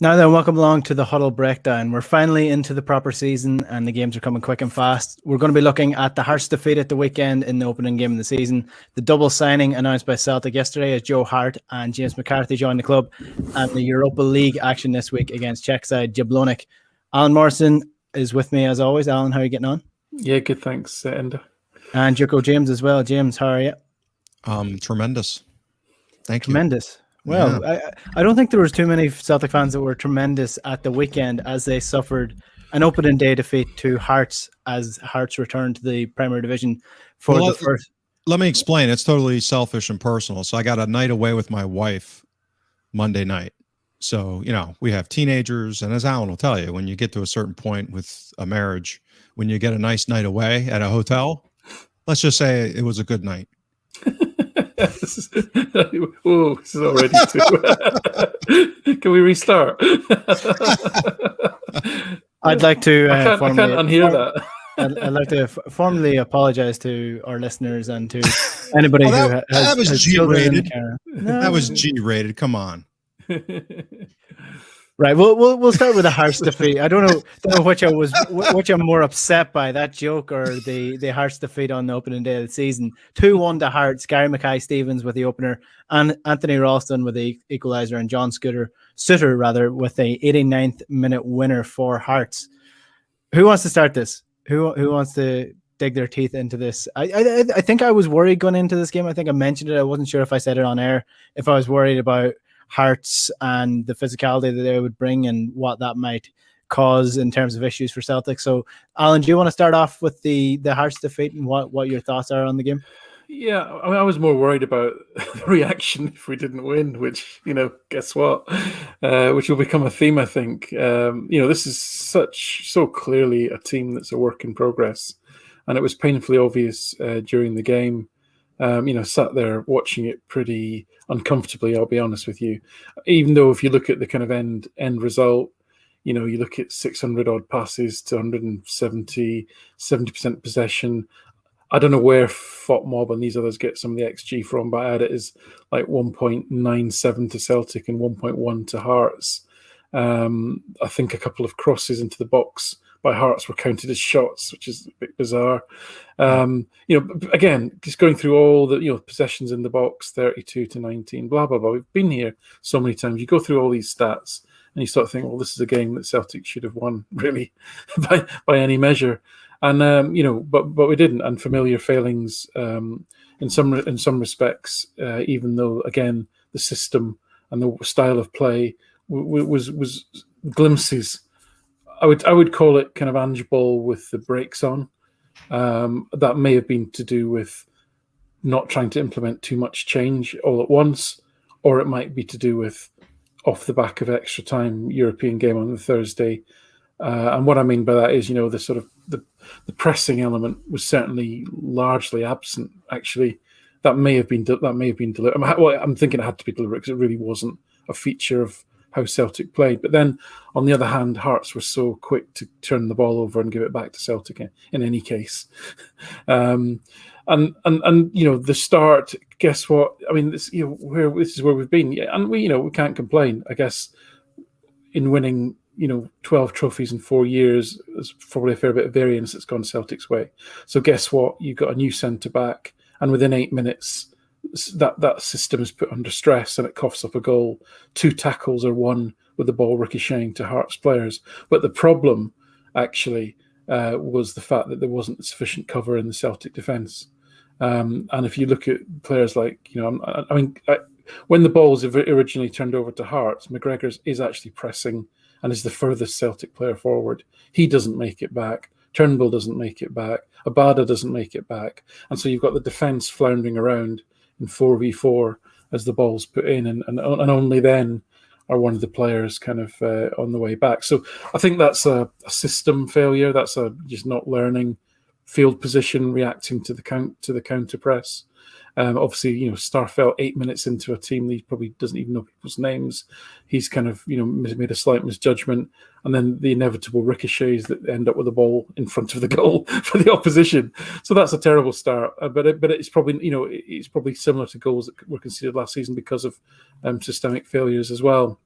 Now then, welcome along to the Huddle Breakdown. We're finally into the proper season and the games are coming quick and fast. We're going to be looking at the Hearts defeat at the weekend in the opening game of the season, the double signing announced by Celtic yesterday as Joe Hart and James McCarthy joined the club, and the Europa League action this week against Czech side Jablonec. Alan Morrison is with me as always. Alan, how are you getting on? Yeah, good, thanks, Enda. And Joko James as well. James, how are you? Tremendous. Thank you. Tremendous. Well, yeah. I don't think there was too many Celtic fans that were tremendous at the weekend as they suffered an opening day defeat to Hearts as Hearts returned to the Premier Division for the first. Let me explain. It's totally selfish and personal. So I got a night away with my wife Monday night. So, we have teenagers, and as Alan will tell you, when you get to a certain point with a marriage, when you get a nice night away at a hotel, let's just say it was a good night. This is already too. Can we restart? I'd like to. I can't unhear that. I'd like to formally apologize to our listeners and to anybody who has. That was G-rated. That was G-rated. Come on. Right, we'll start with the Hearts defeat. I don't know which I'm more upset by, that joke or the Hearts defeat on the opening day of the season. 2-1 to Hearts. Gary Mackay-Stevens with the opener, and Anthony Ralston with the equaliser, and John Suter with the 89th minute winner for Hearts. Who wants to start this? Who wants to dig their teeth into this? I think I was worried going into this game. I think I mentioned it. I wasn't sure if I said it on air. If I was worried about Hearts and the physicality that they would bring and what that might cause in terms of issues for Celtic. So, Alan, do you want to start off with the Hearts defeat and what your thoughts are on the game? Yeah, I was more worried about the reaction if we didn't win, which, guess what? Which will become a theme, I think. This is so clearly a team that's a work in progress. And it was painfully obvious during the game. Sat there watching it pretty uncomfortably, I'll be honest with you. Even though if you look at the kind of end result, you look at 600 odd passes to 170, 70% possession. I don't know where FOTMob and these others get some of the XG from, but I had it as like 1.97 to Celtic and 1.1 to Hearts. I think a couple of crosses into the box by Hearts were counted as shots, which is a bit bizarre. Again, just going through all the possessions in the box, 32 to 19, blah blah blah. We've been here so many times. You go through all these stats and you start thinking, well, this is a game that Celtic should have won, really, by any measure. And but we didn't. And familiar failings in some respects, even though again the system and the style of play was glimpses. I would call it kind of Ange Ball with the brakes on. That may have been to do with not trying to implement too much change all at once, or it might be to do with off the back of extra time European game on the Thursday. And what I mean by that is, the sort of the pressing element was certainly largely absent. Actually, that may have been deliberate. I'm thinking it had to be deliberate because it really wasn't a feature of how Celtic played. But then, on the other hand, Hearts were so quick to turn the ball over and give it back to Celtic in any case. And the start. Guess what? I mean, this is where we've been, and we can't complain. I guess in winning 12 trophies in 4 years, there's probably a fair bit of variance that's gone Celtic's way. So guess what? You've got a new centre back, and within 8 minutes, that system is put under stress and it coughs up a goal. 2 tackles are won with the ball ricocheting to Hearts players. But the problem actually was the fact that there wasn't sufficient cover in the Celtic defence. And if you look at players like, when the ball's originally turned over to Hearts, McGregor is actually pressing and is the furthest Celtic player forward. He doesn't make it back. Turnbull doesn't make it back. Abada doesn't make it back. And so you've got the defence floundering around in 4v4 as the ball's put in, and only then are one of the players kind of on the way back. So I think that's a system failure. That's just not learning field position, reacting to the counter press. Obviously, Starfelt 8 minutes into a team that he probably doesn't even know people's names. He's kind of, made a slight misjudgment, and then the inevitable ricochets that end up with the ball in front of the goal for the opposition. So that's a terrible start. But it's probably, it's probably similar to goals that were conceded last season because of systemic failures as well.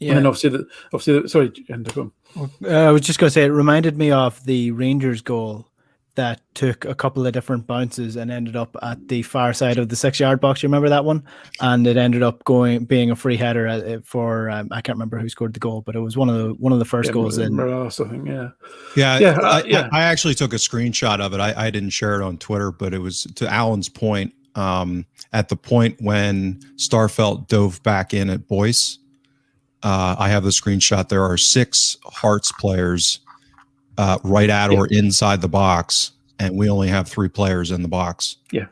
Yeah. And then obviously, sorry, Enda, go on. I was just going to say, it reminded me of the Rangers goal that took a couple of different bounces and ended up at the far side of the 6-yard box. You remember that one? And it ended up being a free header for I can't remember who scored the goal, but it was one of the first goals in. Morales, I think, yeah. I actually took a screenshot of it. I didn't share it on Twitter, but it was to Alan's point. At the point when Starfelt dove back in at Boyce, I have the screenshot. There are 6 Hearts players right at or inside the box, and we only have 3 players in the box. Yeah,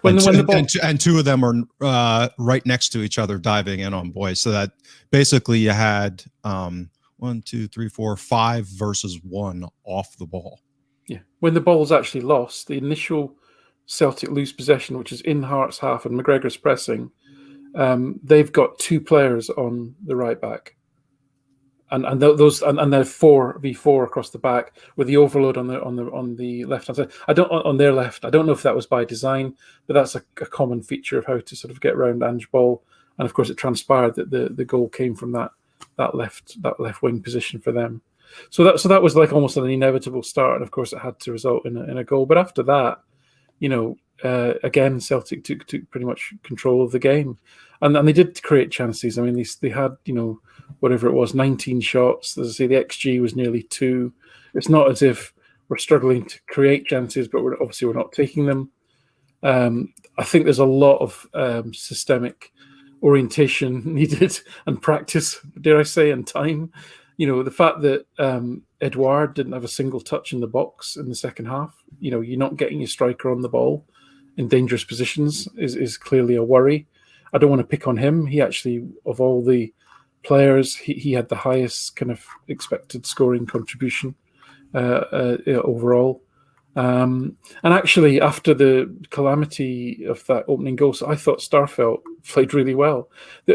and 2 of them are right next to each other diving in on Boyce. So that basically you had 1, 2, 3, 4, 5 versus 1 off the ball. Yeah, when the ball's actually lost, the initial Celtic lose possession, which is in Hart's half and McGregor's pressing, they've got 2 players on the right back. And they're 4v4 across the back with the overload on the left hand side. On their left. I don't know if that was by design, but that's a common feature of how to sort of get around Ange ball. And of course, it transpired that the goal came from that left wing position for them. So that was like almost an inevitable start, and of course, it had to result in a goal. But after that, again, Celtic took pretty much control of the game, and they did create chances. I mean, they had whatever it was, 19 shots. As I say, the XG was nearly 2. It's not as if we're struggling to create chances, but we're not taking them. I think there's a lot of systemic orientation needed and practice, dare I say, and time. The fact that Edouard didn't have a single touch in the box in the second half, you're not getting your striker on the ball in dangerous positions is clearly a worry. I don't want to pick on him. He actually, of all the players, he had the highest kind of expected scoring contribution overall. And actually, after the calamity of that opening goal, I thought Starfelt played really well.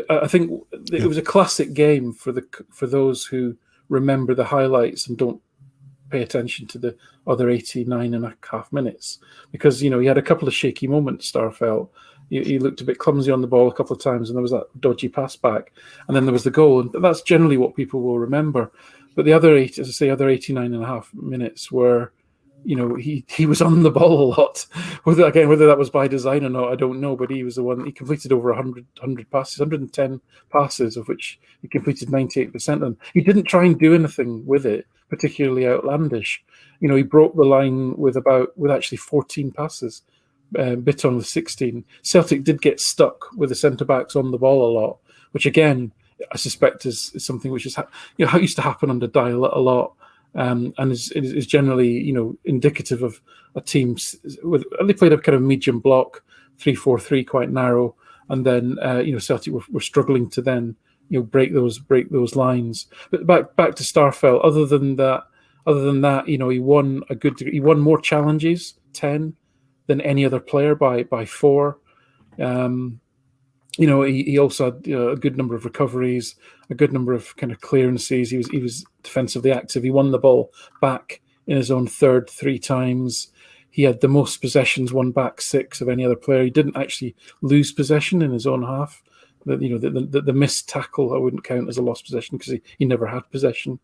I think it was a classic game for those who remember the highlights and don't pay attention to the other 89 and a half minutes, because he had a couple of shaky moments. Starfelt, he looked a bit clumsy on the ball a couple of times, and there was that dodgy pass back, and then there was the goal, and that's generally what people will remember. But the other 89 and a half minutes were, he was on the ball a lot. Whether that was by design or not, I don't know. But he was the one. He completed over 100 passes, 110 passes, of which he completed 98% of them. He didn't try and do anything with it particularly outlandish. He broke the line with actually 14 passes, Bitton with 16. Celtic did get stuck with the centre backs on the ball a lot, which again I suspect is something which is used to happen under Dial a lot. And is generally, indicative of a team they played a kind of medium block, 3-4-3, quite narrow, and then Celtic were struggling to then break those lines. But back to Starfelt. Other than that, he won more challenges, 10, than any other player by 4. He also had a good number of recoveries, a good number of kind of clearances. He was defensively active. He won the ball back in his own third 3 times. He had the most possessions won back 6 of any other player. He didn't actually lose possession in his own half. The missed tackle I wouldn't count as a lost possession because he never had possession.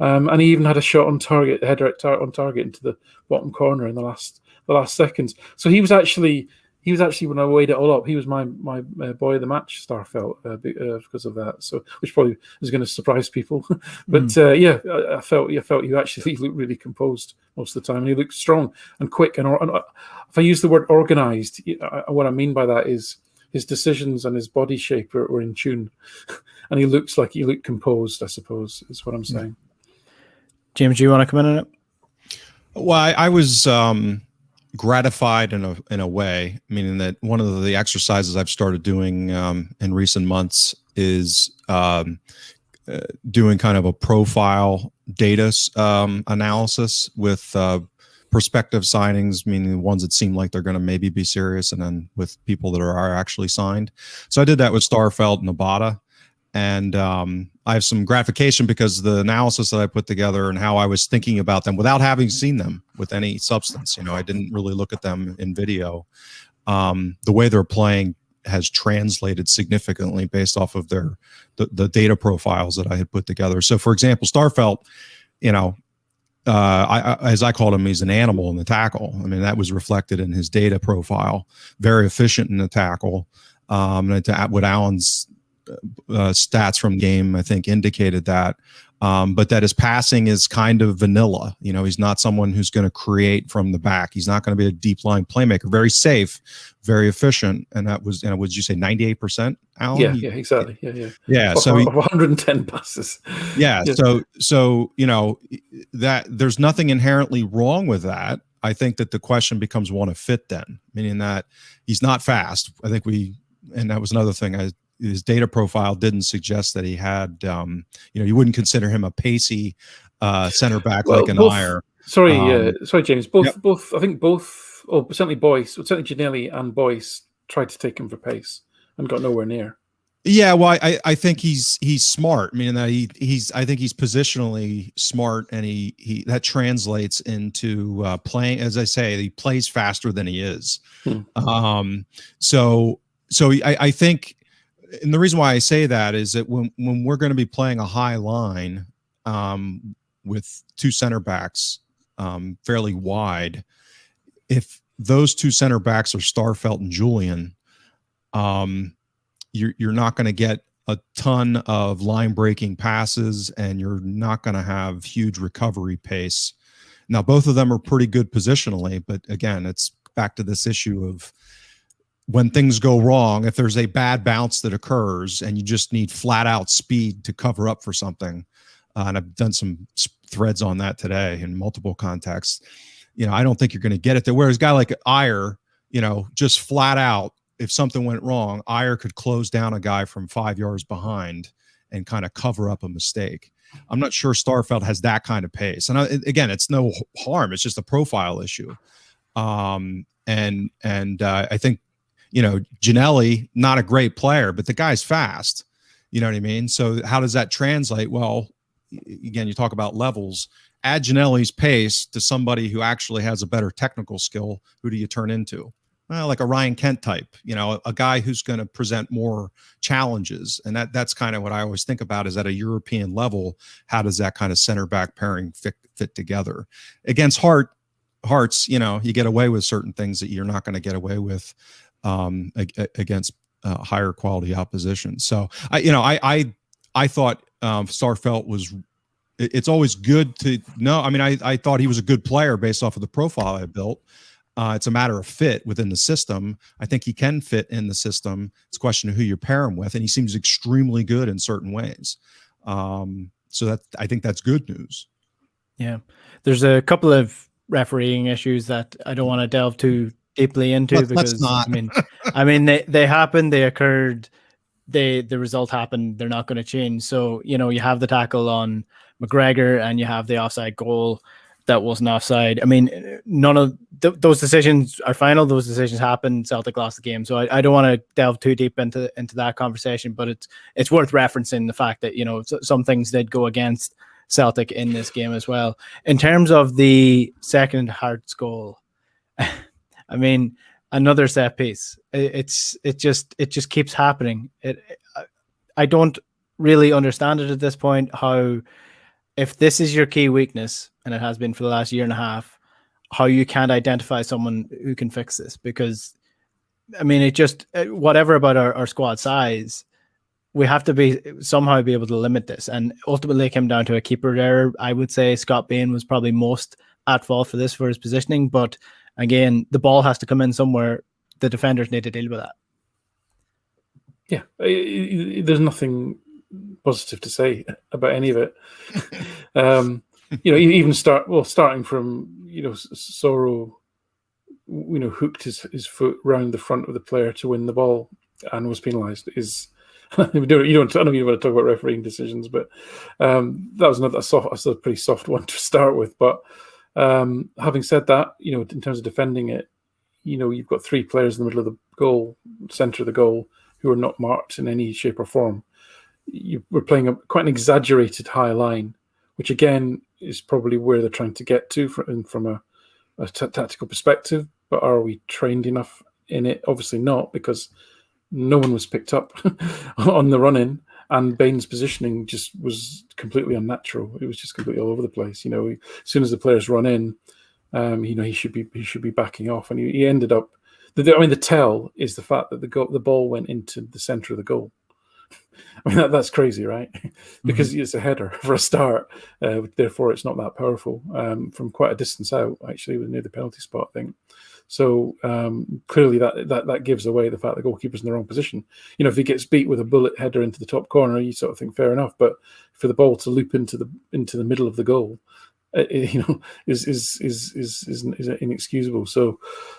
And he even had a shot on target, a header on target into the bottom corner in the last seconds. So he was actually, when I weighed it all up, he was my boy of the match, Starfelt, because of that. So, which probably is going to surprise people. But I felt he actually looked really composed most of the time, and he looked strong and quick. And if I use the word organised, what I mean by that is his decisions and his body shape were in tune, and he looked composed, I suppose, is what I'm saying. James, do you want to come in on it? Well, I was gratified in a way, meaning that one of the exercises I've started doing in recent months is doing kind of a profile data analysis with prospective signings, meaning the ones that seem like they're going to maybe be serious, and then with people that are actually signed. So I did that with Starfelt and Abada. And I have some gratification because the analysis that I put together and how I was thinking about them without having seen them with any substance. I didn't really look at them in video. The way they're playing has translated significantly based off of the data profiles that I had put together. So, for example, Starfelt, as I called him, he's an animal in the tackle. I mean, that was reflected in his data profile. Very efficient in the tackle. And what Allen's stats from game, I think, indicated that. But that his passing is kind of vanilla. He's not someone who's going to create from the back. He's not going to be a deep line playmaker. Very safe, very efficient. And that was, would you say 98%, Alan? Yeah, exactly. Yeah. So 110 passes. Yeah. So that there's nothing inherently wrong with that. I think that the question becomes one of fit then, meaning that he's not fast. I think and that was another thing. His data profile didn't suggest that he had, you wouldn't consider him a pacey center back like an Iyer. Sorry, James. Both. I think both. Oh, certainly Boyce. Certainly Ginelli and Boyce tried to take him for pace and got nowhere near. Yeah, well, I think he's smart, meaning that I think he's positionally smart, and he that translates into playing. As I say, he plays faster than he is. So I think. And the reason why I say that is that when we're going to be playing a high line with two center backs fairly wide, if those two center backs are Starfelt and Julian, you're not going to get a ton of line breaking passes, and you're not going to have huge recovery pace. Now, both of them are pretty good positionally, but again, it's back to this issue of when things go wrong, if there's a bad bounce that occurs and you just need flat out speed to cover up for something, and I've done some threads on that today in multiple contexts, I don't think you're going to get it there. Whereas a guy like Iyer, just flat out, if something went wrong, Iyer could close down a guy from 5 yards behind and kind of cover up a mistake. I'm not sure Starfelt has that kind of pace. And again, it's no harm. It's just a profile issue. And I think, Ginelli, not a great player, but the guy's fast. You know what I mean? So how does that translate? Well, again, you talk about levels. Add Ginelli's pace to somebody who actually has a better technical skill. Who do you turn into? Well, like a Ryan Kent type, a guy who's going to present more challenges. And that's kind of what I always think about is at a European level, how does that kind of center back pairing fit together? Against Hart's, you get away with certain things that you're not going to get away with against higher quality opposition. So I thought Starfelt was. It's always good to know. I mean, I thought he was a good player based off of the profile I built. It's a matter of fit within the system. I think he can fit in the system. It's a question of who you pair him with, and he seems extremely good in certain ways. So I think that's good news. Yeah, there's a couple of refereeing issues that I don't want to delve too deeply into because I mean they happened, they occurred, the result happened, they're not going to change. So you have the tackle on McGregor and you have the offside goal that wasn't offside. I mean, none of those decisions are final. Those decisions happened. Celtic lost the game, so I don't want to delve too deep into that conversation. But it's worth referencing the fact that some things did go against Celtic in this game as well. In terms of the second Hart's goal, I mean, another set piece. It just keeps happening. I don't really understand it at this point. How, if this is your key weakness, and it has been for the last year and a half, how you can't identify someone who can fix this? Because, I mean, it just whatever about our squad size, we have to somehow be able to limit this. And ultimately, it came down to a keeper error. I would say Scott Bain was probably most at fault for this, for his positioning, but. Again, the ball has to come in somewhere. The defenders need to deal with that. Yeah, there's nothing positive to say about any of it. Even starting from Soro, hooked his foot round the front of the player to win the ball and was penalised. I know you want to talk about refereeing decisions, but that was a pretty soft one to start with, but. Having said that, in terms of defending it, you've got three players in the middle of the goal, center of the goal, who are not marked in any shape or form. We're playing quite an exaggerated high line, which again is probably where they're trying to get to from a tactical perspective. But are we trained enough in it? Obviously not, because no one was picked up on the run-in, and Bain's positioning just was completely unnatural. It was just completely all over the place. You know, as soon as the players run in, he should be backing off, and he ended up. The tell is the fact that the ball went into the center of the goal. I mean, that's crazy, right? Because it's a header for a start. Therefore, it's not that powerful from quite a distance out. Actually, near the penalty spot, I think. So clearly, that gives away the fact the goalkeeper's in the wrong position. You know, if he gets beat with a bullet header into the top corner, you sort of think fair enough. But for the ball to loop into the middle of the goal, is inexcusable. So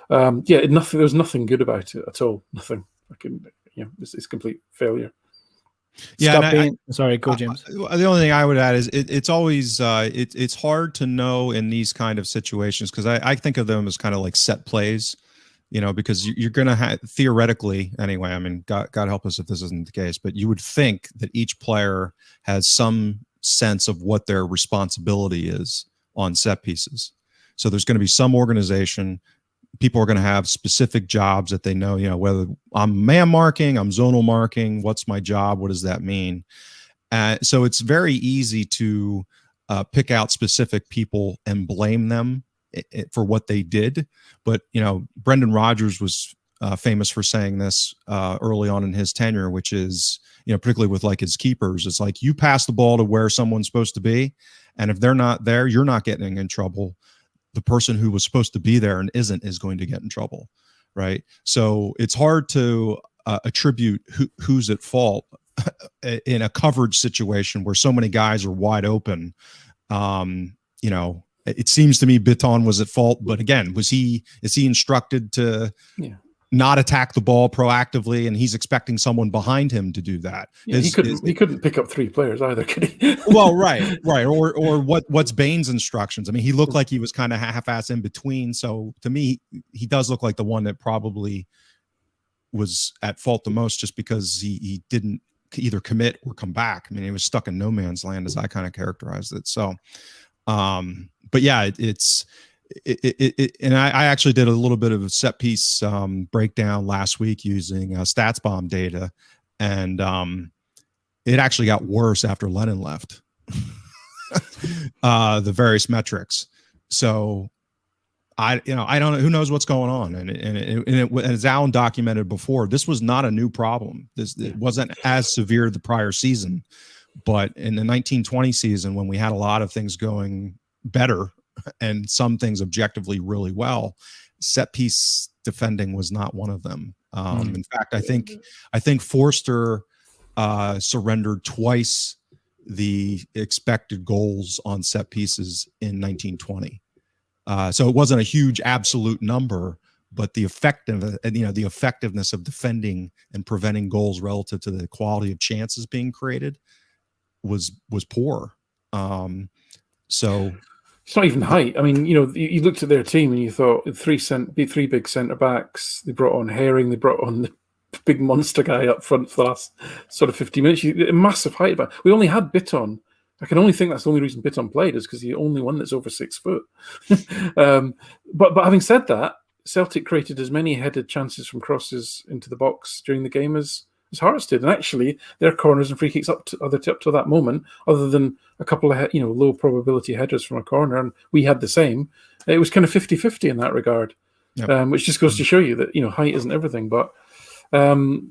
there was nothing good about it at all. Nothing. It's complete failure. Yeah, sorry, go James. The only thing I would add is it's always it's hard to know in these kind of situations, because I think of them as kind of like set plays, you know, because you're going to have, theoretically anyway, I mean, God help us if this isn't the case, but you would think that each player has some sense of what their responsibility is on set pieces. So there's going to be some organization. People are going to have specific jobs that they know, you know, whether I'm man marking, I'm zonal marking, what's my job? What does that mean? So it's very easy to pick out specific people and blame them for what they did. But, you know, Brendan Rodgers was famous for saying this early on in his tenure, which is, you know, particularly with like his keepers, it's like you pass the ball to where someone's supposed to be. And if they're not there, you're not getting in trouble. The person who was supposed to be there and isn't is going to get in trouble, right? So it's hard to attribute who's at fault in a coverage situation where so many guys are wide open. You know, it seems to me Bitton was at fault, but again, is he instructed to not attack the ball proactively, and he's expecting someone behind him to do that? Yeah, he couldn't pick up three players either, could he? Well, right. Or what's Bain's instructions? I mean, he looked like he was kind of half-ass in between. So to me, he does look like the one that probably was at fault the most, just because he didn't either commit or come back. I mean, he was stuck in no man's land, as I kind of characterized it. So, but yeah, and I actually did a little bit of a set piece breakdown last week using StatsBomb data, and it actually got worse after Lennon left. The various metrics. So I don't know, who knows what's going on. And as Alan documented before, this was not a new problem. It wasn't as severe the prior season, but in the 1920 season, when we had a lot of things going better and some things objectively really well, set piece defending was not one of them. In fact, I think Forster surrendered twice the expected goals on set pieces in 1920. So it wasn't a huge absolute number, but the effectiveness of defending and preventing goals relative to the quality of chances being created was poor. So it's not even height. I mean, you know, you looked at their team and you thought three big centre backs. They brought on Herring. They brought on the big monster guy up front for the last sort of 50 minutes. A massive height. But we only had Bitton. I can only think that's the only reason Bitton played is because he's the only one that's over 6 foot. But having said that, Celtic created as many headed chances from crosses into the box during the game as Hearts did, and actually their corners and free kicks up to that moment, other than a couple of low probability headers from a corner, and we had the same. It was kind of 50-50 in that regard, which just goes to show you that height isn't everything. But so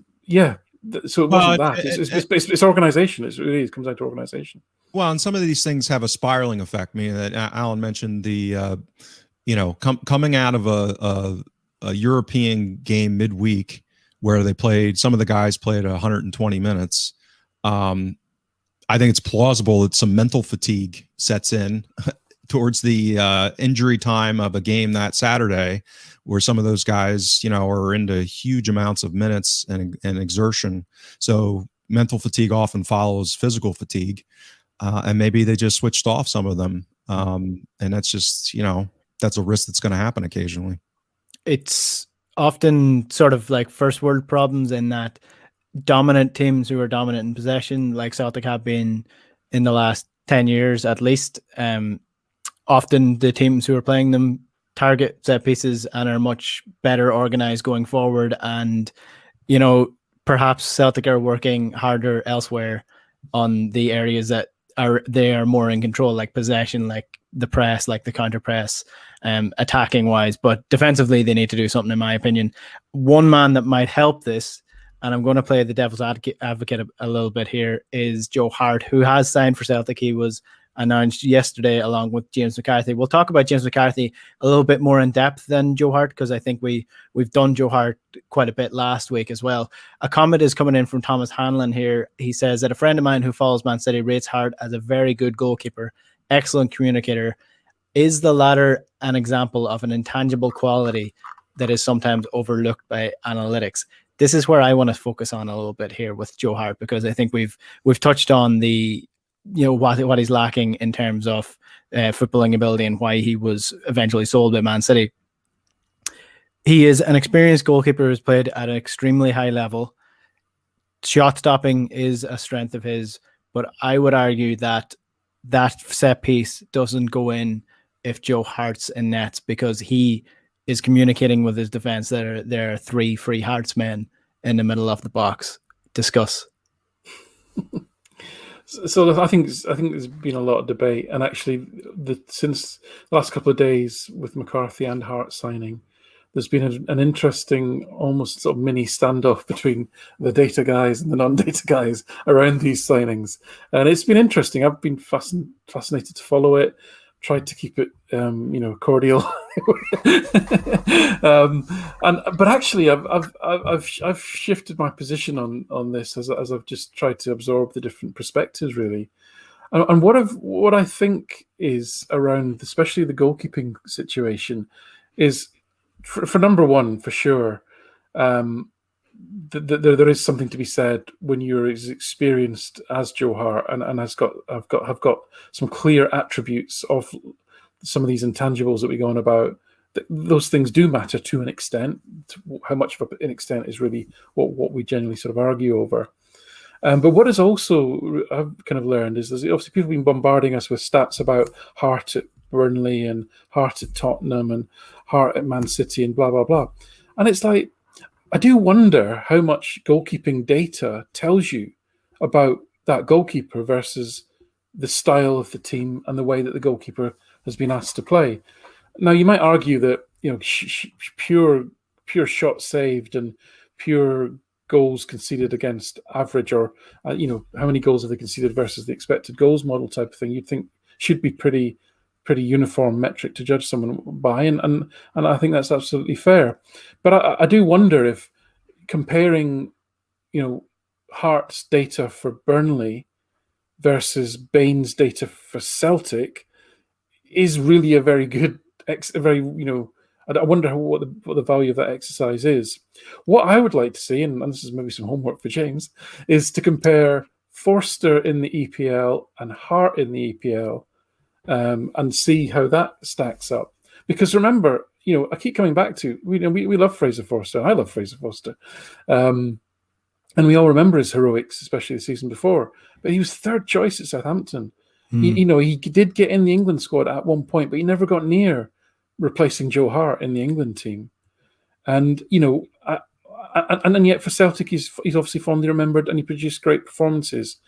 it wasn't that. It's organisation. It comes down to organisation. Well, and some of these things have a spiraling effect. I mean, that Alan mentioned the coming out of a European game midweek, where some of the guys played 120 minutes. I think it's plausible that some mental fatigue sets in towards the injury time of a game that Saturday, where some of those guys, are into huge amounts of minutes and exertion. So mental fatigue often follows physical fatigue. And maybe they just switched off some of them. And that's just, that's a risk that's going to happen occasionally. It's often sort of like first world problems in that dominant teams who are dominant in possession, like Celtic have been in the last 10 years at least, often the teams who are playing them target set pieces and are much better organized going forward. And, perhaps Celtic are working harder elsewhere on the areas that they are more in control, like possession, like the press, like the counter press, attacking wise. But defensively, they need to do something, in my opinion. One man that might help this, and I'm going to play the devil's advocate a little bit here, is Joe Hart, who has signed for Celtic. He was announced yesterday along with James McCarthy. We'll talk about James McCarthy a little bit more in depth than Joe Hart, because I think we've done Joe Hart quite a bit last week as well. A comment is coming in from Thomas Hanlon here. He says that a friend of mine who follows Man City rates Hart as a very good goalkeeper, excellent communicator. Is the latter an example of an intangible quality that is sometimes overlooked by analytics? This is where I want to focus on a little bit here with Joe Hart, because I think we've touched on the what he's lacking in terms of footballing ability and why he was eventually sold by Man City. He is an experienced goalkeeper who's played at an extremely high level. Shot stopping is a strength of his, but I would argue that set piece doesn't go in if Joe Hart's in nets, because he is communicating with his defense. There are 3 free Hart's men in the middle of the box. Discuss. So I think there's been a lot of debate, and actually, since the last couple of days with McCarthy and Hart signing, there's been an interesting, almost sort of mini standoff between the data guys and the non-data guys around these signings, and it's been interesting. I've been fascinated to follow it. Tried to keep it, cordial, but actually, I've shifted my position on this as I've just tried to absorb the different perspectives, really. And what I think is around, especially the goalkeeping situation, is for number one, for sure, there is something to be said when you're as experienced as Joe Hart and have got some clear attributes of some of these intangibles that we go on about. Those things do matter to an extent. How much of an extent is really what we generally sort of argue over. But what is also I've kind of learned is there's obviously people have been bombarding us with stats about Hart at Burnley and Hart at Tottenham and Hart at Man City and blah blah blah, and it's like, I do wonder how much goalkeeping data tells you about that goalkeeper versus the style of the team and the way that the goalkeeper has been asked to play. Now, you might argue that pure shots saved and pure goals conceded against average, or how many goals have they conceded versus the expected goals model type of thing, you'd think should be pretty uniform metric to judge someone by, and I think that's absolutely fair. But I do wonder if comparing, Hart's data for Burnley versus Bain's data for Celtic is really a very good, I wonder what the value of that exercise is. What I would like to see, and this is maybe some homework for James, is to compare Forster in the EPL and Hart in the EPL, and see how that stacks up. Because remember, I keep coming back to, we love Fraser Forster. I love Fraser Forster. And we all remember his heroics, especially the season before. But he was third choice at Southampton. He did get in the England squad at one point, but he never got near replacing Joe Hart in the England team. And, and yet for Celtic, he's obviously fondly remembered and he produced great performances.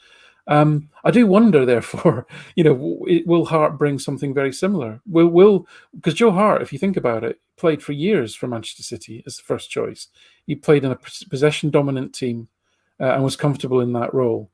I do wonder, therefore, will Hart bring something very similar? Because Joe Hart, if you think about it, played for years for Manchester City as the first choice. He played in a possession-dominant team and was comfortable in that role.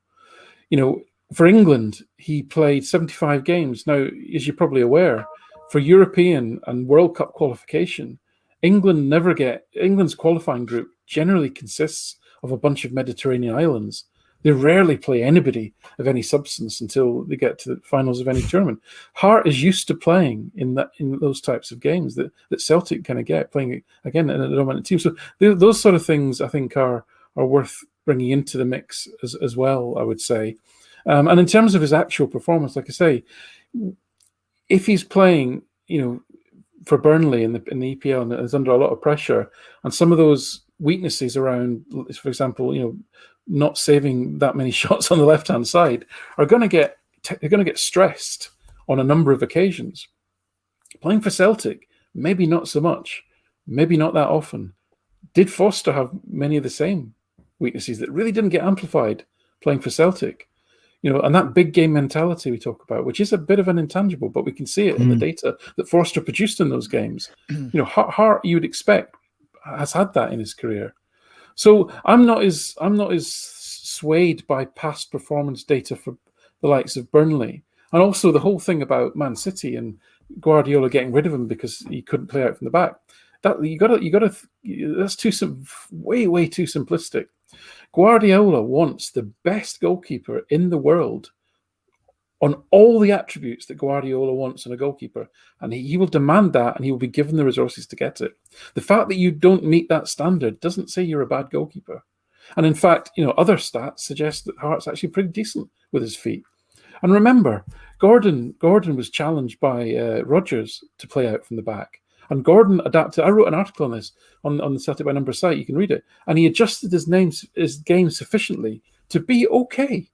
For England, he played 75 games. Now, as you're probably aware, for European and World Cup qualification, England's qualifying group generally consists of a bunch of Mediterranean islands. They rarely play anybody of any substance until they get to the finals of any tournament. Hart is used to playing in those types of games that Celtic kind of get, playing again in a dominant team. So those sort of things, I think, are worth bringing into the mix as well, I would say. And in terms of his actual performance, like I say, if he's playing, for Burnley in the EPL and is under a lot of pressure, and some of those weaknesses around, for example, not saving that many shots on the left-hand side, are going to get stressed on a number of occasions. Playing for Celtic, maybe not so much, maybe not that often. Did Foster have many of the same weaknesses that really didn't get amplified playing for Celtic. And that big game mentality we talk about, which is a bit of an intangible, but we can see it in the data that Forster produced in those games. Hart, you would expect, has had that in his career. So I'm not as swayed by past performance data for the likes of Burnley, and also the whole thing about Man City and Guardiola getting rid of him because he couldn't play out from the back. That's way too simplistic. Guardiola wants the best goalkeeper in the world on all the attributes that Guardiola wants in a goalkeeper, and he will demand that, and he will be given the resources to get it. The fact that you don't meet that standard doesn't say you're a bad goalkeeper. And in fact, other stats suggest that Hart's actually pretty decent with his feet. And remember, Gordon was challenged by Rodgers to play out from the back. And Gordon adapted. I wrote an article on this on the Celtic by Number site. You can read it. And he adjusted his game sufficiently to be okay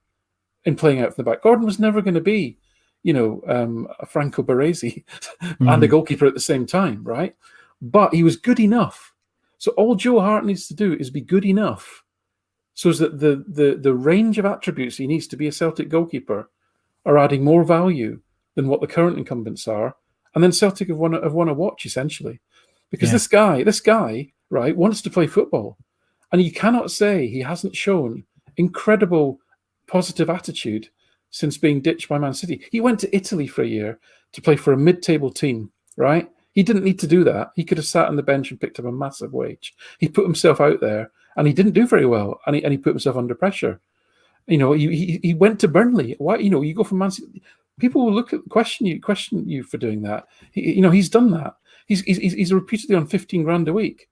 in playing out from the back. Gordon was never going to be, a Franco Baresi and a goalkeeper at the same time, right? But he was good enough. So all Joe Hart needs to do is be good enough, so that the range of attributes he needs to be a Celtic goalkeeper are adding more value than what the current incumbents are. And then Celtic have won a watch, essentially, because this guy, right, wants to play football, and you cannot say he hasn't shown incredible positive attitude since being ditched by Man City. He went to Italy for a year to play for a mid-table team, right? He didn't need to do that. He could have sat on the bench and picked up a massive wage. He put himself out there, and he didn't do very well, and he put himself under pressure. He went to Burnley. Why? You go from Man City. People will question you for doing that. He's done that. He's repeatedly on 15 grand a week.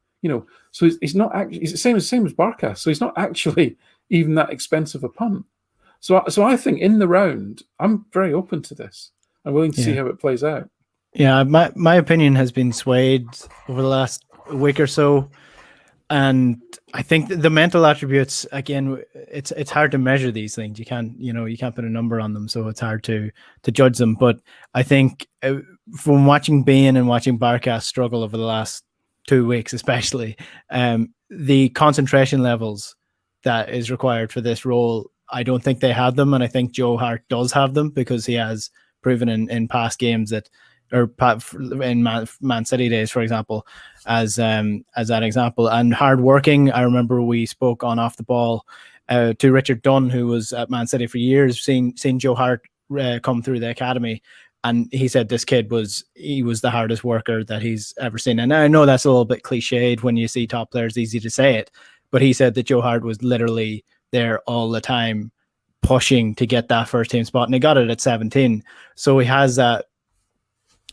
So he's not actually. He's the same as Barkas. So he's not actually even that expensive a punt. So I think in the round, I'm very open to this. I'm willing to see how it plays out. Yeah, my opinion has been swayed over the last week or so. And I think the mental attributes, again, it's hard to measure these things. You can't put a number on them, so it's hard to judge them. But I think from watching Bain and watching Barkas struggle over the last 2 weeks, especially, the concentration levels that is required for this role, I don't think they had them, and I think Joe Hart does have them, because he has proven in past games that, or in Man City days, for example, as that example. And hardworking. I remember we spoke on Off the Ball to Richard Dunn, who was at Man City for years, seeing Joe Hart come through the academy, and he said this kid was the hardest worker that he's ever seen. And I know that's a little bit cliched when you see top players, easy to say it, but he said that Joe Hart was literally there all the time, pushing to get that first team spot, and he got it at 17. So he has that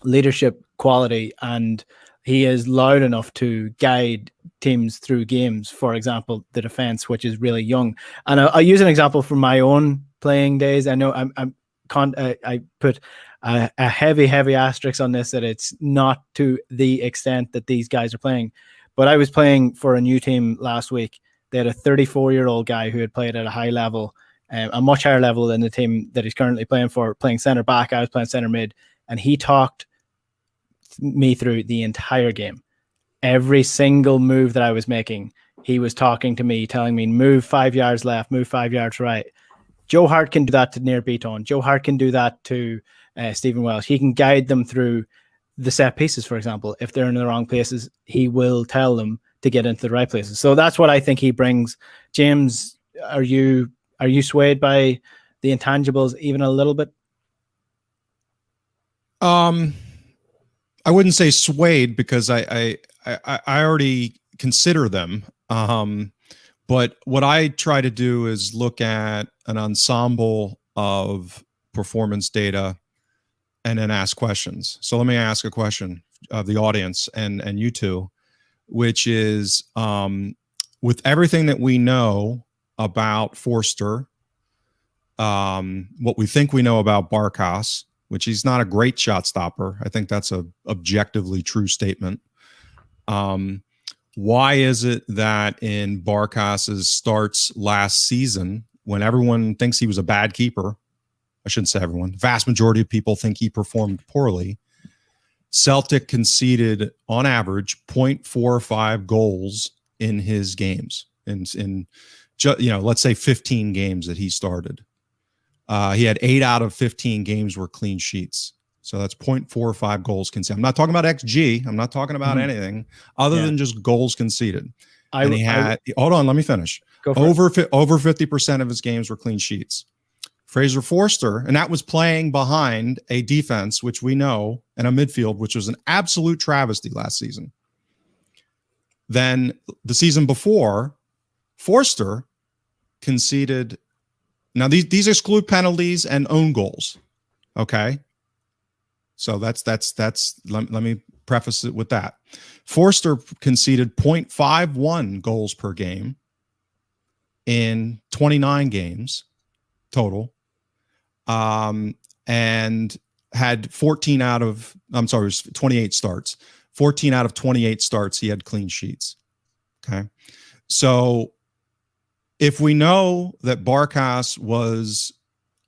leadership quality, and he is loud enough to guide teams through games. For example, the defense, which is really young. And I'll use an example from my own playing days. I know I put a heavy asterisk on this, that it's not to the extent that these guys are playing. But I was playing for a new team last week. They had a 34-year-old guy who had played at a high level, a much higher level than the team that he's currently playing for, playing centre back. I was playing centre mid, and he talked me through the entire game. Every single move that I was making, he was talking to me, telling me, move 5 yards left, move 5 yards right. Joe Hart can do that to Nir Beaton. Joe Hart can do that to Stephen Welsh. He can guide them through the set pieces, for example. If they're in the wrong places, he will tell them to get into the right places. So that's what I think he brings. James, are you swayed by the intangibles even a little bit? I wouldn't say swayed, because I already consider them. But what I try to do is look at an ensemble of performance data and then ask questions. So let me ask a question of the audience and you two, which is, with everything that we know about Forster, what we think we know about Barkas, which he's not a great shot stopper. I think that's a objectively true statement. Why is it that in Barkas's starts last season, when everyone thinks he was a bad keeper, I shouldn't say everyone, vast majority of people think he performed poorly, Celtic conceded on average 0.45 goals in his games, in let's say 15 games that he started. He had 8 out of 15 games were clean sheets. So that's 0.45 goals conceded. I'm not talking about XG. I'm not talking about anything other than just goals conceded. Hold on, let me finish. Over 50% of his games were clean sheets. Fraser Forster, and that was playing behind a defense, which we know, and a midfield, which was an absolute travesty last season. Then the season before, Forster conceded. Now these exclude penalties and own goals. Okay. So that's let me preface it with that. Forster conceded 0.51 goals per game in 29 games total. And had 28 starts. 14 out of 28 starts, he had clean sheets. Okay. So if we know that Barkas was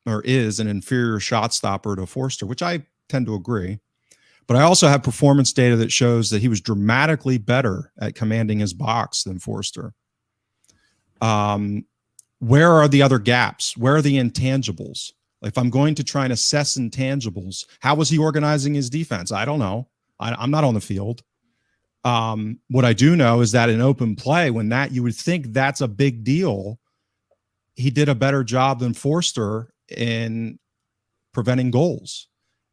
or is an inferior shot stopper to Forster, which I tend to agree, but I also have performance data that shows that he was dramatically better at commanding his box than Forster. Where are the other gaps? Where are the intangibles? If I'm going to try and assess intangibles, how was he organizing his defense? I don't know. I'm not on the field. What I do know is that in open play, when you would think that's a big deal, he did a better job than Forster in preventing goals.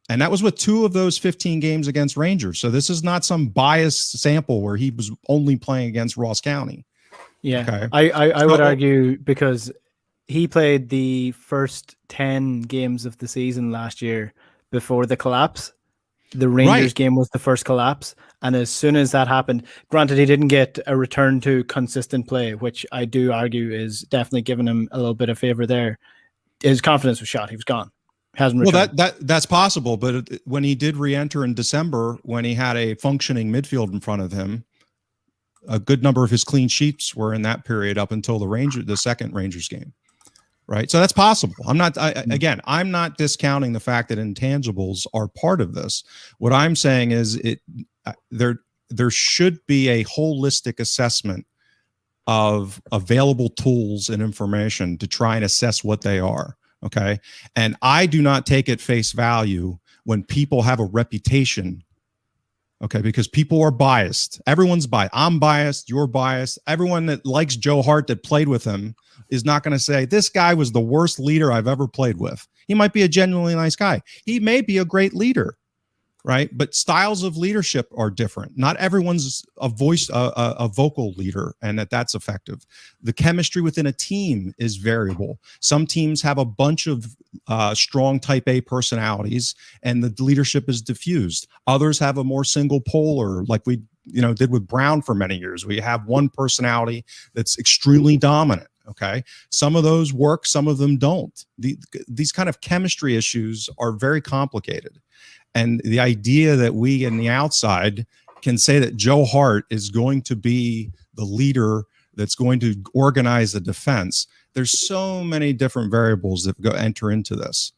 And that was with 2 of those 15 games against Rangers. So this is not some biased sample where he was only playing against Ross County. Yeah, okay. I would argue because he played the first 10 games of the season last year before the collapse. The Rangers game was the first collapse. And as soon as that happened, granted, he didn't get a return to consistent play, which I do argue is definitely giving him a little bit of favor there. His confidence was shot. He was gone. Hasn't returned. Well, that's possible. But when he did re-enter in December, when he had a functioning midfield in front of him, a good number of his clean sheets were in that period up until the second Rangers game. Right. So that's possible. I'm not discounting the fact that intangibles are part of this. What I'm saying is there should be a holistic assessment of available tools and information to try and assess what they are. Okay. And I do not take at face value when people have a reputation. Okay, because people are biased. Everyone's biased. I'm biased. You're biased. Everyone that likes Joe Hart that played with him is not going to say, this guy was the worst leader I've ever played with. He might be a genuinely nice guy. He may be a great leader, right? But styles of leadership are different. Not everyone's a vocal leader, and that's effective. The chemistry within a team is variable. Some teams have a bunch of strong type A personalities, and the leadership is diffused. Others have a more single polar, like we did with Brown for many years. We have one personality that's extremely dominant. Okay. Some of those work, some of them don't. These kind of chemistry issues are very complicated. And the idea that we in the outside can say that Joe Hart is going to be the leader that's going to organize the defense, there's so many different variables that enter into this,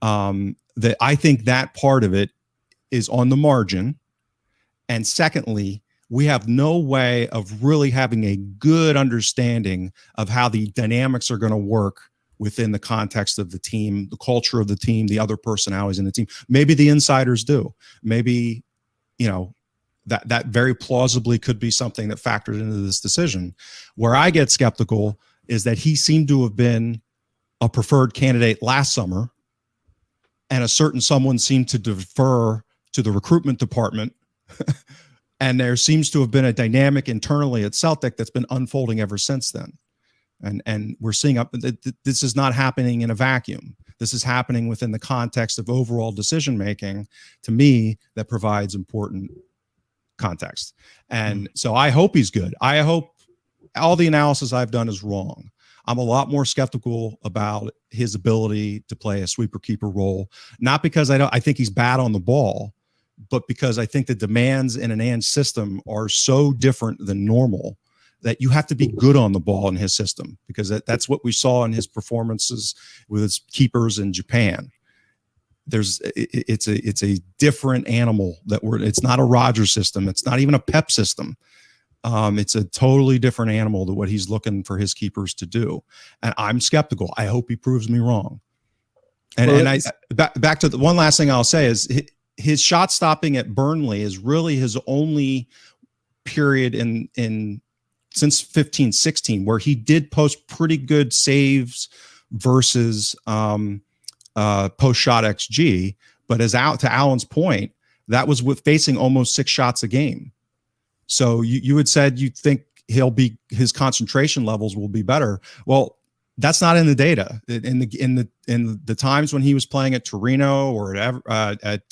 that I think that part of it is on the margin. And secondly, we have no way of really having a good understanding of how the dynamics are going to work within the context of the team, the culture of the team, the other personalities in the team. Maybe the insiders do. Maybe, that very plausibly could be something that factored into this decision. Where I get skeptical is that he seemed to have been a preferred candidate last summer, and a certain someone seemed to defer to the recruitment department. And there seems to have been a dynamic internally at Celtic that's been unfolding ever since then. And we're seeing this is not happening in a vacuum. This is happening within the context of overall decision-making, to me, that provides important context. And so I hope he's good. I hope all the analysis I've done is wrong. I'm a lot more skeptical about his ability to play a sweeper keeper role, not because I think he's bad on the ball, but because I think the demands in an Ange system are so different than normal that you have to be good on the ball in his system, because that's what we saw in his performances with his keepers in Japan. It's a different animal it's not a Rodgers system. It's not even a Pep system. It's a totally different animal to what he's looking for his keepers to do. And I'm skeptical. I hope he proves me wrong. And back to the one last thing I'll say is his shot stopping at Burnley is really his only period in since 15-16 where he did post pretty good saves versus post shot XG. But to Alan's point, that was with facing almost 6 shots a game. So you had said you think his concentration levels will be better. Well, that's not in the data. In the times when he was playing at Torino or at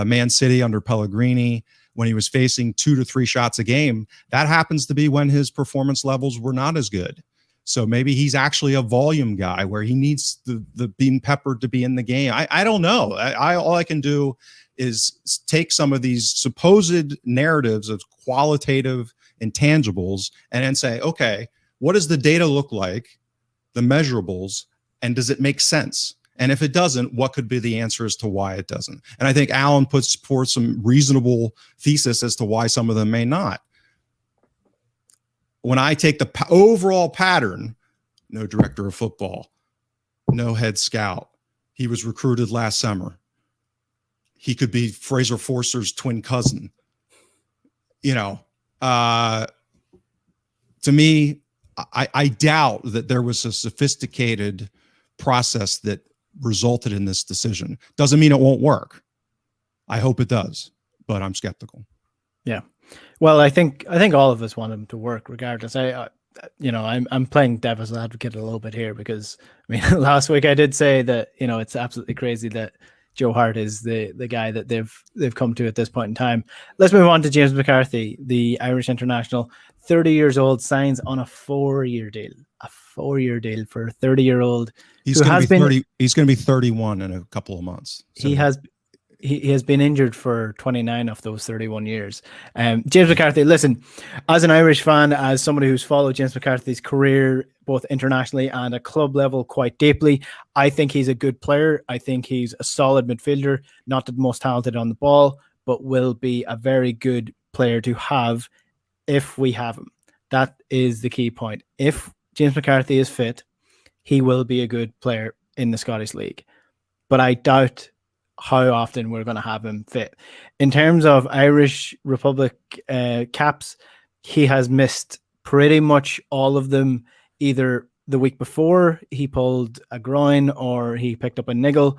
Man City under Pellegrini, when he was facing 2 to 3 shots a game, that happens to be when his performance levels were not as good. So maybe he's actually a volume guy where he needs the being peppered to be in the game. I don't know. All I can do is take some of these supposed narratives of qualitative intangibles and then say, okay, what does the data look like, the measurables, and does it make sense? And if it doesn't, what could be the answer as to why it doesn't? And I think Alan puts forth some reasonable thesis as to why some of them may not. When I take the overall pattern, no director of football, no head scout, he was recruited last summer. He could be Fraser Forster's twin cousin. To me, I doubt that there was a sophisticated process that resulted in this decision. Doesn't mean it won't work. I hope it does, but I'm skeptical. Yeah. Well, I think all of us want him to work regardless. I'm playing devil's advocate a little bit here because last week I did say that, it's absolutely crazy that Joe Hart is the guy that they've come to at this point in time. Let's move on to James McCarthy, the Irish international, 30 years old, signs on a 4-year deal. A 4-year deal for a 30-year-old. He's going to be 30. He's going to be 31 in a couple of months. So. He has been injured for 29 of those 31 years. James McCarthy, listen, as an Irish fan, as somebody who's followed James McCarthy's career, both internationally and at club level quite deeply, I think he's a good player. I think he's a solid midfielder, not the most talented on the ball, but will be a very good player to have if we have him. That is the key point. If James McCarthy is fit, he will be a good player in the Scottish League. But I doubt how often we're going to have him fit. In terms of Irish Republic caps, he has missed pretty much all of them. Either the week before he pulled a groin or he picked up a niggle.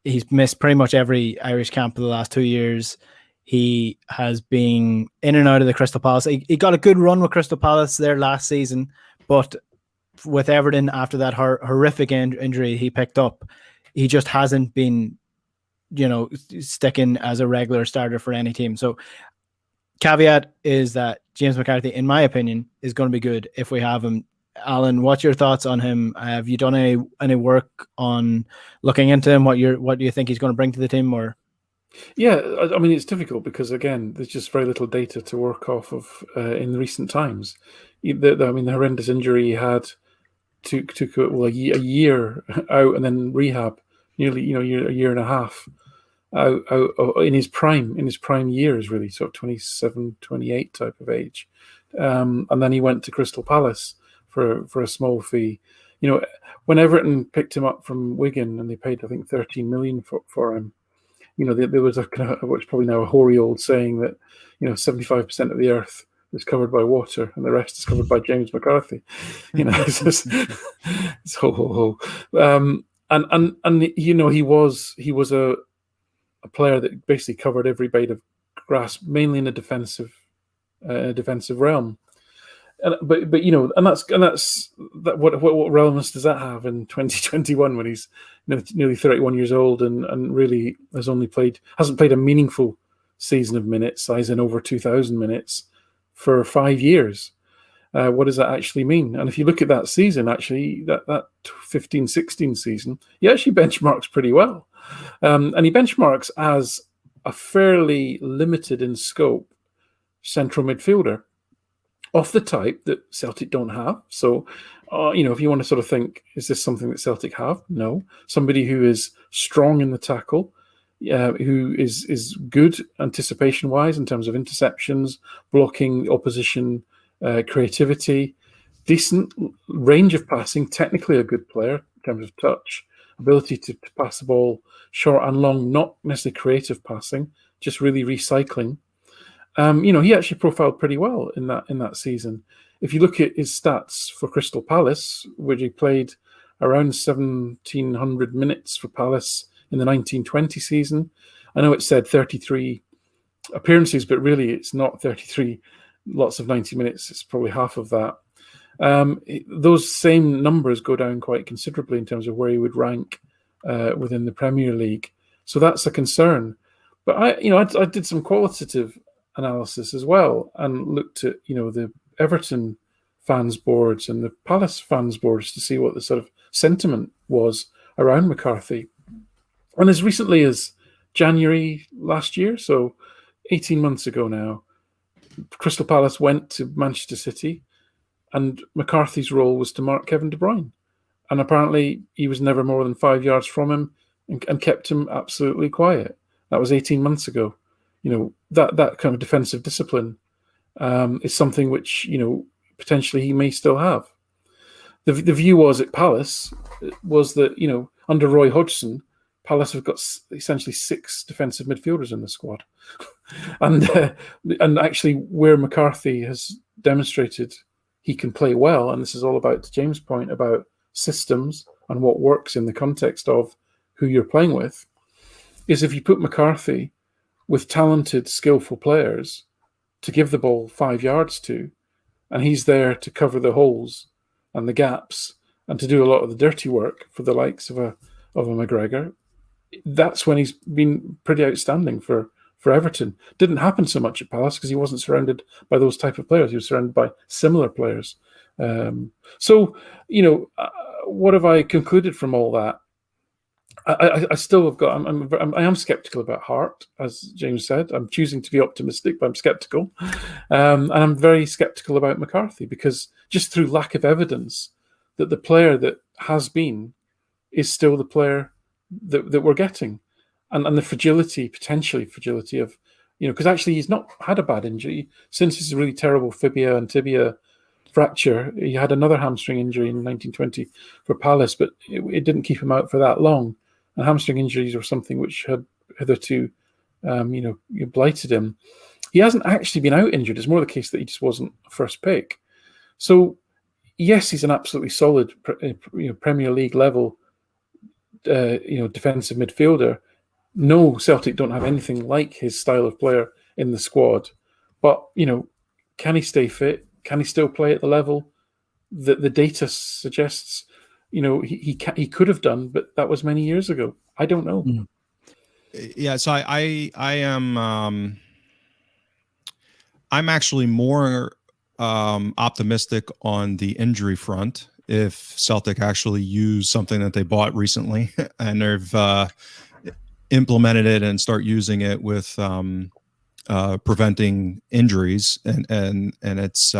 He's missed pretty much every Irish camp for the last 2 years. He has been in and out of the Crystal Palace. He got a good run with Crystal Palace there last season, but with Everton, after that horrific injury he picked up, he just hasn't been, sticking as a regular starter for any team. So caveat is that James McCarthy, in my opinion, is going to be good if we have him. Alan, what's your thoughts on him? Have you done any work on looking into him? What do you think he's going to bring to the team? Or yeah, it's difficult because again, there's just very little data to work off of in recent times. The horrendous injury he had took a year out and then rehab, nearly a year and a half out in his prime years, really, sort of 27, 28 type of age, and then he went to Crystal Palace for a small fee. When Everton picked him up from Wigan and they paid, I think, 13 million for him. There was a kind of what's probably now a hoary old saying that 75% of the earth is covered by water and the rest is covered by James McCarthy. It's just, it's ho. And he was a player that basically covered every blade of grass, mainly in a defensive realm. But what relevance does that have in 2021 when he's nearly 31 years old and really hasn't played a meaningful season of minutes, as in over 2,000 minutes for 5 years? What does that actually mean? And if you look at that season, actually that 15-16 season, he actually benchmarks pretty well, and he benchmarks as a fairly limited in scope central midfielder, of the type that Celtic don't have. So, if you want to sort of think, is this something that Celtic have? No. Somebody who is strong in the tackle, who is good anticipation-wise in terms of interceptions, blocking, opposition, creativity, decent range of passing, technically a good player in terms of touch, ability to pass the ball short and long, not necessarily creative passing, just really recycling. He actually profiled pretty well in that season. If you look at his stats for Crystal Palace, where he played around 1,700 minutes for Palace in the 1920 season, I know it said 33 appearances, but really it's not 33 lots of 90 minutes. It's probably half of that. Those same numbers go down quite considerably in terms of where he would rank within the Premier League. So that's a concern. But I did some qualitative analysis as well and looked at the Everton fans boards and the Palace fans boards to see what the sort of sentiment was around McCarthy. And as recently as January last year, so 18 months ago now, Crystal Palace went to Manchester City and McCarthy's role was to mark Kevin De Bruyne. And apparently he was never more than 5 yards from him and kept him absolutely quiet. That was 18 months ago. That kind of defensive discipline is something which, potentially he may still have. The view was at Palace was that, under Roy Hodgson, Palace have got essentially 6 defensive midfielders in the squad. and actually where McCarthy has demonstrated he can play well, and this is all about James' point about systems and what works in the context of who you're playing with, is if you put McCarthy with talented, skillful players to give the ball 5 yards to, and he's there to cover the holes and the gaps and to do a lot of the dirty work for the likes of a McGregor, that's when he's been pretty outstanding for Everton. Didn't happen so much at Palace because he wasn't surrounded by those type of players. He was surrounded by similar players. What have I concluded from all that? I still have got. I am skeptical about Hart, as James said. I'm choosing to be optimistic, but I'm skeptical, and I'm very skeptical about McCarthy because just through lack of evidence that the player that has been is still the player that we're getting, and the potentially fragility of, because actually he's not had a bad injury since his really terrible fibia and tibia fracture. He had another hamstring injury in 1920 for Palace, but it didn't keep him out for that long. And hamstring injuries were something which had hitherto, blighted him. He hasn't actually been out injured. It's more the case that he just wasn't a first pick. So, yes, he's an absolutely solid, Premier League level, defensive midfielder. No, Celtic don't have anything like his style of player in the squad. But, can he stay fit? Can he still play at the level that the data suggests? He could have done, but that was many years ago. I don't know. Yeah, so I am I'm actually more optimistic on the injury front if Celtic actually use something that they bought recently and they've implemented it and start using it with preventing injuries, and it's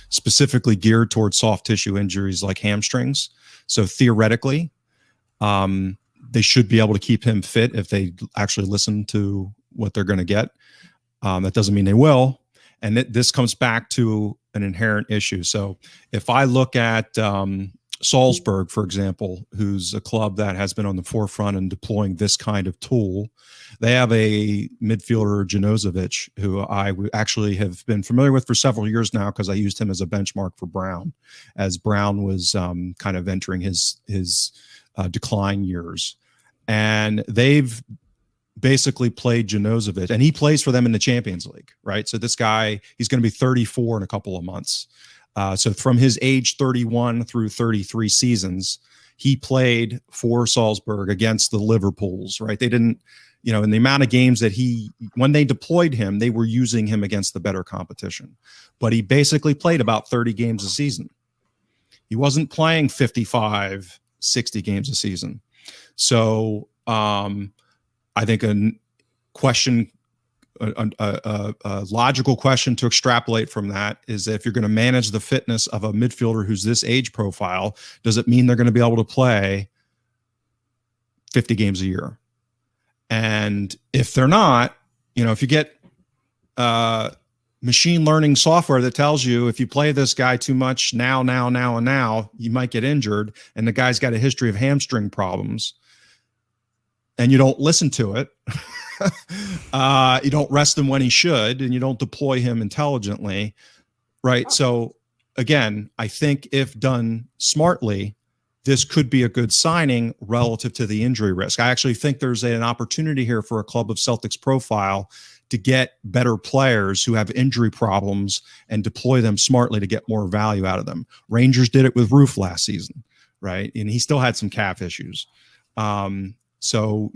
specifically geared towards soft tissue injuries like hamstrings. So theoretically, they should be able to keep him fit if they actually listen to what they're going to get. That doesn't mean they will. And this comes back to an inherent issue. So if I look at Salzburg, for example, who's a club that has been on the forefront in deploying this kind of tool, they have a midfielder, Janozovic, who I actually have been familiar with for several years now because I used him as a benchmark for Brown, as Brown was kind of entering his decline years. And they've basically played Janozovic, and he plays for them in the Champions League, right? So this guy, he's going to be 34 in a couple of months. So from his age 31 through 33 seasons, he played for Salzburg against the Liverpools, right? They didn't, in the amount of games that when they deployed him, they were using him against the better competition. But he basically played about 30 games a season. He wasn't playing 55, 60 games a season. So I think a logical question to extrapolate from that is that if you're going to manage the fitness of a midfielder who's this age profile, does it mean they're going to be able to play 50 games a year? And if they're not, if you get machine learning software that tells you if you play this guy too much now, you might get injured, and the guy's got a history of hamstring problems, and you don't listen to it, you don't rest him when he should, and you don't deploy him intelligently, right? So again, I think if done smartly, this could be a good signing relative to the injury risk. I actually think there's an opportunity here for a club of Celtics profile to get better players who have injury problems and deploy them smartly to get more value out of them. Rangers did it with Roof last season, right? And he still had some calf issues. So,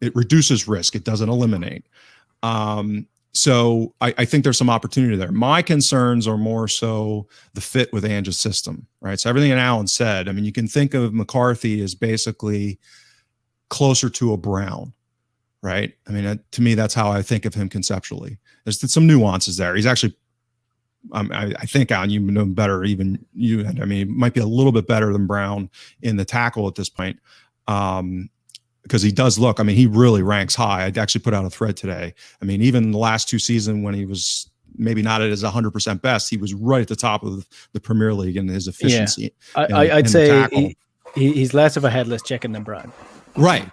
it reduces risk. It doesn't eliminate. So I think there's some opportunity there. My concerns are more so the fit with Ange's system, right? So everything that Alan said, I mean, you can think of McCarthy as basically closer to a Brown, right? I mean, to me, that's how I think of him conceptually. There's some nuances there. He's actually, I think, Alan, you know better, even you. I mean, he might be a little bit better than Brown in the tackle at this point. Because he does look, I mean, he really ranks high. I actually put out a thread today. I mean, even the last two seasons when he was maybe not at his 100% best, he was right at the top of the Premier League in his efficiency. Yeah. I'd say he's less of a headless chicken than Brown. Right.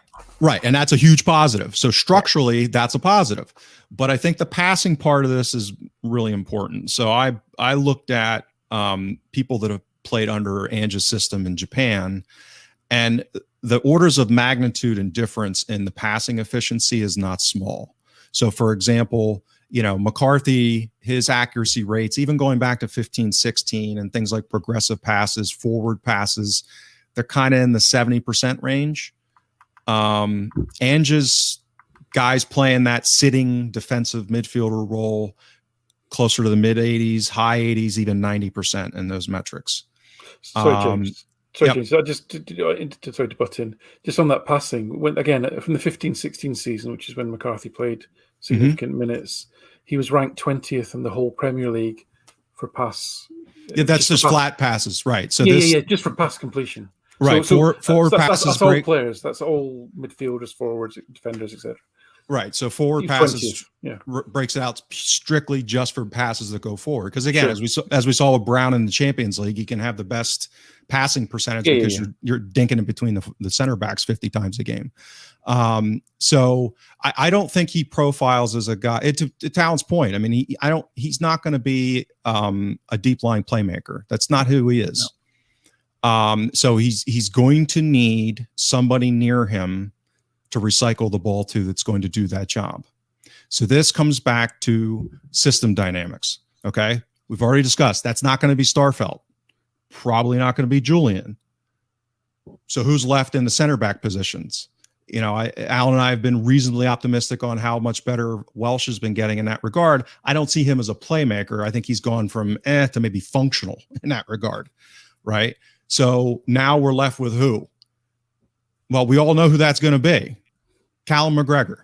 And that's a huge positive. So structurally, that's a positive. But I think the passing part of this is really important. So I looked at people that have played under Ange's system in Japan, and the orders of magnitude and difference in the passing efficiency is not small. So, for example, McCarthy, his accuracy rates, even going back to 15, 16 and things like progressive passes, forward passes, they're kind of in the 70% range. Ange's guys playing that sitting defensive midfielder role closer to the mid 80s, high 80s, even 90% in those metrics. Sorry, James. James, I just sorry to butt in. Just on that passing, when again from the 15-16 season, which is when McCarthy played significant minutes, he was ranked 20th in the whole Premier League for pass. Yeah, that's just flat passes, right? So just for pass completion. Right, so forward passes. That's all players. That's all midfielders, forwards, defenders, etc. Right. So forward passes 20th, breaks it out strictly just for passes that go forward. Because again, as we saw with Brown in the Champions League, he can have the best passing percentage because you're dinking in between the center backs 50 times a game. So I don't think he profiles as a guy. To Talon's point, I mean, he's not going to be a deep line playmaker. That's not who he is. No. So he's going to need somebody near him to recycle the ball to that's going to do that job. So this comes back to system dynamics. Okay. We've already discussed that's not going to be Starfelt. Probably not going to be Julian. So who's left in the center back positions? Alan and I have been reasonably optimistic on how much better Welsh has been getting in that regard. I don't see him as a playmaker. I think he's gone from to maybe functional in that regard. Right. So now we're left with who? Well, we all know who that's going to be. Callum McGregor,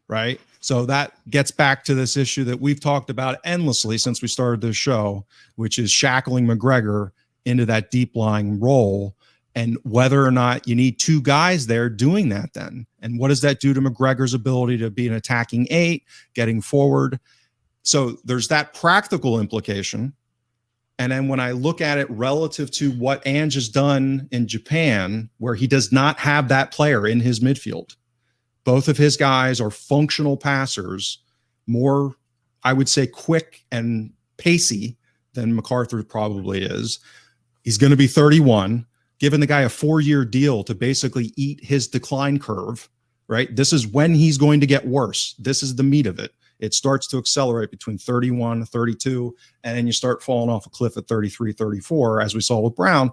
right? So that gets back to this issue that we've talked about endlessly since we started this show, which is shackling McGregor into that deep lying role, and whether or not you need two guys there doing that then. And what does that do to McGregor's ability to be an attacking 8, getting forward? So there's that practical implication. And then when I look at it relative to what Ange has done in Japan, where he does not have that player in his midfield, both of his guys are functional passers, more, I would say, quick and pacey than MacArthur probably is. He's going to be 31, giving the guy a 4-year deal to basically eat his decline curve, right? This is when he's going to get worse. This is the meat of it. It starts to accelerate between 31, 32, and then you start falling off a cliff at 33, 34, as we saw with Brown.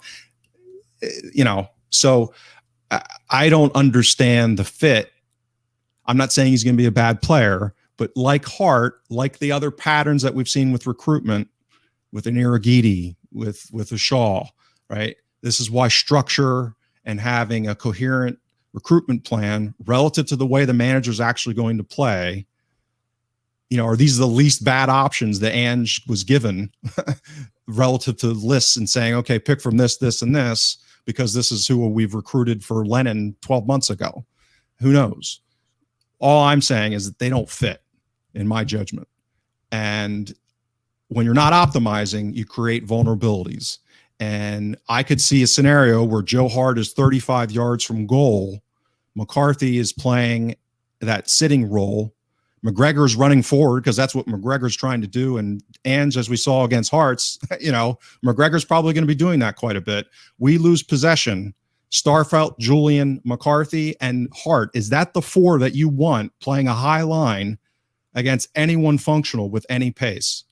So I don't understand the fit. I'm not saying he's going to be a bad player, but like Hart, like the other patterns that we've seen with recruitment, with an Iragidi, with a Shaw, right? This is why structure and having a coherent recruitment plan relative to the way the manager's actually going to play, are these the least bad options that Ange was given relative to lists and saying, okay, pick from this, this, and this, because this is who we've recruited for Lennon 12 months ago. Who knows? All I'm saying is that they don't fit, in my judgment. And when you're not optimizing, you create vulnerabilities. And I could see a scenario where Joe Hart is 35 yards from goal. McCarthy is playing that sitting role. McGregor's running forward because that's what McGregor's trying to do. And Ange, as we saw against Hearts, McGregor's probably going to be doing that quite a bit. We lose possession. Starfelt, Julian, McCarthy, and Hart. Is that the four that you want playing a high line against anyone functional with any pace?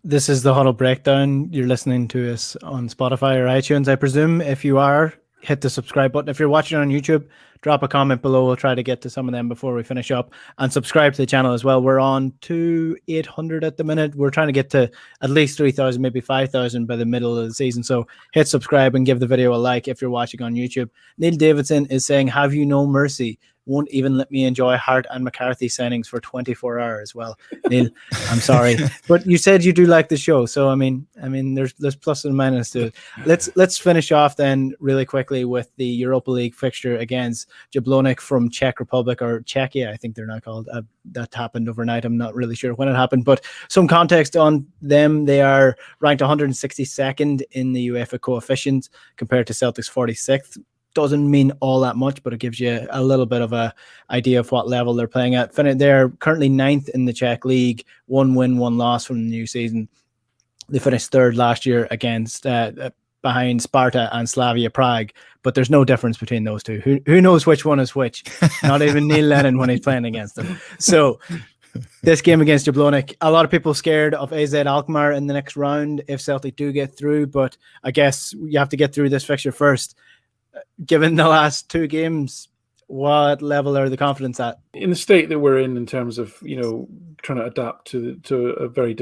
This is the Huddle Breakdown. You're listening to us on Spotify or iTunes, I presume. If you are, hit the subscribe button. If you're watching on YouTube, drop a comment below. We'll try to get to some of them before we finish up. And subscribe to the channel as well. We're on to 800 at the minute. We're trying to get to at least 3,000, maybe 5,000 by the middle of the season. So hit subscribe and give the video a like if you're watching on YouTube. Neil Davidson is saying, have you no mercy? Won't even let me enjoy Hart and McCarthy signings for 24 hours. Well, Neil, I'm sorry, but you said you do like the show, so I mean, there's plus and minus to it. Let's finish off then really quickly with the Europa League fixture against Jablonec from Czech Republic, or Czechia, I think they're now called. That happened overnight. I'm not really sure when it happened, but some context on them. They are ranked 162nd in the UEFA coefficient compared to Celtic's 46th. Doesn't mean all that much, but it gives you a little bit of a idea of what level they're playing at. They're currently 9th in the Czech league, 1 win, 1 loss from the new season. They finished 3rd last year against behind Sparta and Slavia Prague, but there's no difference between those two. Who knows which one is which? Not even Neil Lennon when he's playing against them. So this game against Jablonec, a lot of people scared of AZ Alkmaar in the next round if Celtic do get through, but I guess you have to get through this fixture first. Given the last 2 games, what level are the confidence at? In the state that we're in terms of, trying to adapt to a very different